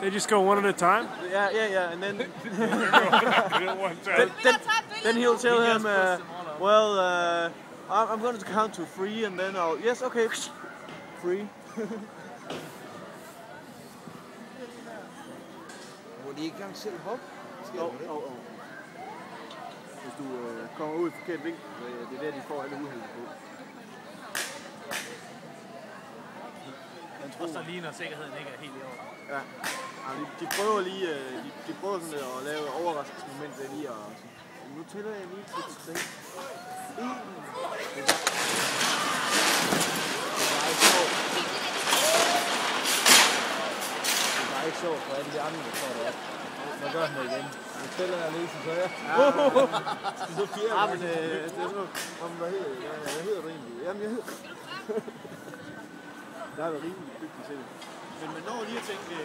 They just go one at a time? Yeah, and then then he'll tell him, I'm going to count to 3, and then I'll, yes, okay, 3. Må de ikke engang selv hoppe? Hvis du kommer ud i forkert vinkel, det er der, de får alle uheld på. Og så lige når sikkerheden ikke er helt i orden. Ja, de prøver lige, de prøver sådan at lave overraskelsesmoment ved lige, og nu tæller jeg lige til 3. Det er ikke sjovt for alle de andre, der står deroppe. Nu gør han det igen. Nu tæller jeg lige til 3. Det er så 4. Ja, men det er sådan, hvad hedder det egentlig? Jamen, jeg hedder... Der har været rimelig dygtig til det. Men man når lige at tænke,